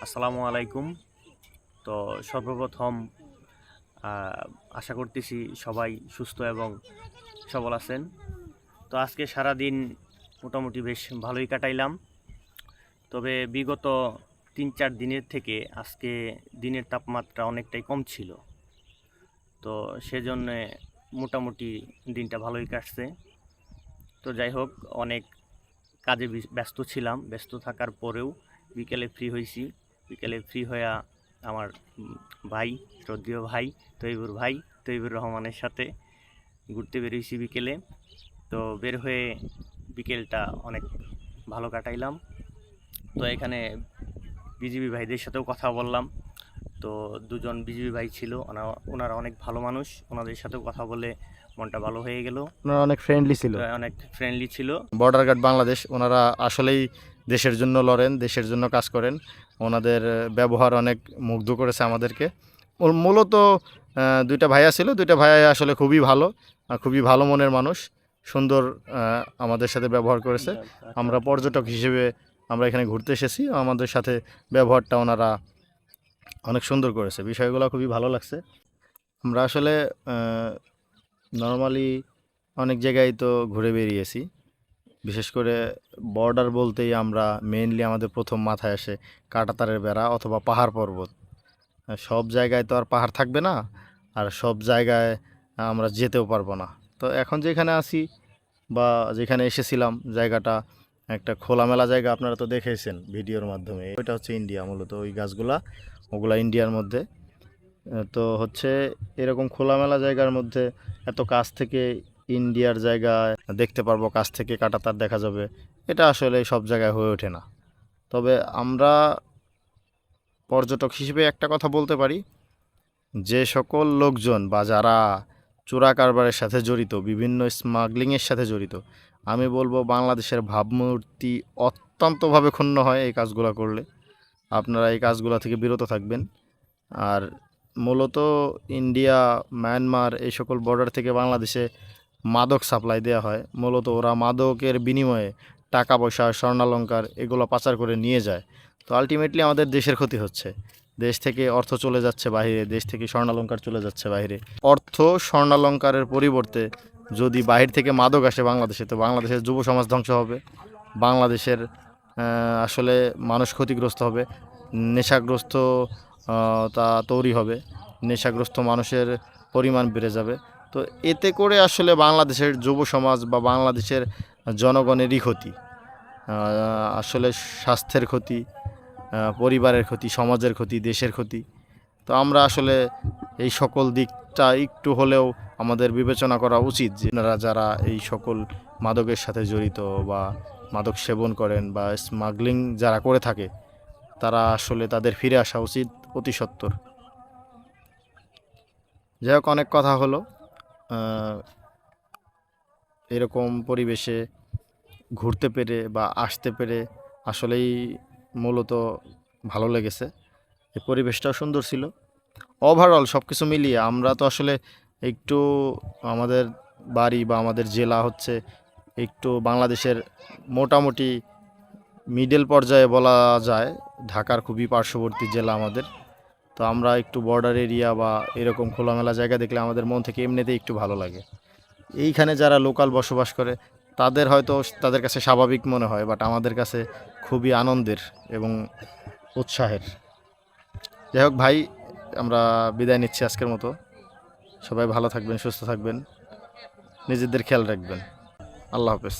আসসালামু আলাইকুম। তো সর্বপ্রথম আশা করতেছি সবাই সুস্থ এবং সবল আছেন। তো আজকে সারা দিন মোটামুটি বেশ ভালোই কাটাইলাম। তবে বিগত ৩-৪ দিনের থেকে আজকে দিনের তাপমাত্রা অনেকটাই কম ছিল। তো সেজন্যে মোটামুটি দিনটা ভালোই কাটছে। তো যাই হোক, অনেক কাজে ব্যস্ত ছিলাম। ব্যস্ত থাকার পরেও বিকেলে ফ্রি হয়েছি। বিকেলে ফ্রি হয়ে আমার ভাই, শ্রদ্ধেয় ভাই তৈবুর রহমানের সাথে ঘুরতে বেরিয়েছি বিকেলে। তো বের হয়ে বিকেলটা অনেক ভালো কাটাইলাম। তো এখানে বিজিবি ভাইদের সাথেও কথা বললাম। তো দুজন বিজিবি ভাই ছিল, ওনারা অনেক ভালো মানুষ। ওনাদের সাথেও কথা বলে মনটা ভালো হয়ে গেল। ওনারা অনেক ফ্রেন্ডলি ছিল। অনেক ফ্রেন্ডলি ছিল। বর্ডার গার্ড বাংলাদেশ, ওনারা আসলেই দেশের জন্য লড়েন, দেশের জন্য কাজ করেন। ওনাদের ব্যবহার অনেক মুগ্ধ করেছে আমাদেরকে। মূলত দুইটা ভাইয়া ছিল, দুইটা ভাইয়া আসলে খুবই ভালো, খুবই ভালো মনের মানুষ। সুন্দর আমাদের সাথে ব্যবহার করেছে। আমরা পর্যটক হিসেবে আমরা এখানে ঘুরতে এসেছি, আমাদের সাথে ব্যবহারটা ওনারা অনেক সুন্দর করেছে। বিষয়গুলো খুবই ভালো লাগছে। আমরা আসলে নর্মালি অনেক জায়গায় তো ঘুরে বেরিয়েছি। বিশেষ করে বর্ডার বলতেই আমরা মেইনলি আমাদের প্রথম মাথায় আসে কাঁটাতারের বেড়া অথবা পাহাড় পর্বত। সব জায়গায় তো আর পাহাড় থাকবে না, আর সব জায়গায় আমরা যেতেও পারবো না। তো এখন যেখানে আছি বা যেখানে এসেছিলাম, জায়গাটা একটা খোলামেলা জায়গা, আপনারা তো দেখেছেন ভিডিওর মাধ্যমে। ওইটা হচ্ছে ইন্ডিয়া, মূলত ওই গাছগুলা ওগুলা ইন্ডিয়ার মধ্যে। তো হচ্ছে এরকম খোলামেলা জায়গার মধ্যে এত কাছ থেকে ইন্ডিয়ার জায়গায় দেখতে পারবো, কাছ থেকে কাঁটাতার দেখা যাবে, এটা আসলে সব জায়গায় হয়ে ওঠে না। তবে আমরা পর্যটক হিসেবে একটা কথা বলতে পারি, যে সকল লোকজন বা যারা চোরা কারবারের সাথে জড়িত, বিভিন্ন স্মাগলিংয়ের সাথে জড়িত, আমি বলবো বাংলাদেশের ভাবমূর্তি অত্যন্তভাবে ক্ষুণ্ণ হয় এই কাজগুলো করলে। আপনারা এই কাজগুলো থেকে বিরত থাকবেন। আর মূলত ইন্ডিয়া, মায়ানমার এই সকল বর্ডার থেকে বাংলাদেশে মাদক সাপ্লাই দেওয়া হয়। মূলত ওরা মাদকের বিনিময়ে টাকা পয়সা, স্বর্ণালঙ্কার এগুলো পাচার করে নিয়ে যায়। তো আলটিমেটলি আমাদের দেশের ক্ষতি হচ্ছে। দেশ থেকে অর্থ চলে যাচ্ছে বাইরে, দেশ থেকে স্বর্ণালঙ্কার চলে যাচ্ছে বাইরে। অর্থ স্বর্ণালঙ্কারের পরিবর্তে যদি বাহির থেকে মাদক আসে বাংলাদেশে, তো বাংলাদেশের যুব সমাজ ধ্বংস হবে। বাংলাদেশের আসলে মানুষ ক্ষতিগ্রস্ত হবে, নেশাগ্রস্ত তা তৈরি হবে, নেশাগ্রস্ত মানুষের পরিমাণ বেড়ে যাবে। তো এতে করে আসলে বাংলাদেশের যুব সমাজ বা বাংলাদেশের জনগণেরই ক্ষতি, আসলে স্বাস্থ্যের ক্ষতি, পরিবারের ক্ষতি, সমাজের ক্ষতি, দেশের ক্ষতি। তো আমরা আসলে এই সকল দিকটা একটু হলেও আমাদের বিবেচনা করা উচিত, যে আপনারা যারা এই সকল মাদকের সাথে জড়িত বা মাদক সেবন করেন বা স্মাগলিং যারা করে থাকে, তারা আসলে তাদের ফিরে আসা উচিত অতি সত্বর। যাই হোক, অনেক কথা হলো। এরকম পরিবেশে ঘুরতে পেরে বা আসতে পেরে আসলেই মূলত ভালো লেগেছে। এই পরিবেশটাও সুন্দর ছিল। ওভারঅল সব কিছু মিলিয়ে আমরা তো আসলে একটু, আমাদের বাড়ি বা আমাদের জেলা হচ্ছে একটু বাংলাদেশের মোটামুটি মিডল পর্যায়ে বলা যায়। ঢাকার খুবই পার্শ্ববর্তী জেলা আমাদের। তো আমরা একটু বর্ডার এরিয়া বা এরকম খোলামেলা জায়গা দেখলে আমাদের মন থেকে এমনিতেই একটু ভালো লাগে। এইখানে যারা লোকাল বসবাস করে তাদের হয়তো তাদের কাছে স্বাভাবিক মনে হয়, বাট আমাদের কাছে খুবই আনন্দের এবং উৎসাহের। যাই হোক ভাই, আমরা বিদায় নিচ্ছি আজকের মতো। সবাই ভালো থাকবেন, সুস্থ থাকবেন, নিজেদের খেয়াল রাখবেন। আল্লাহ হাফেজ।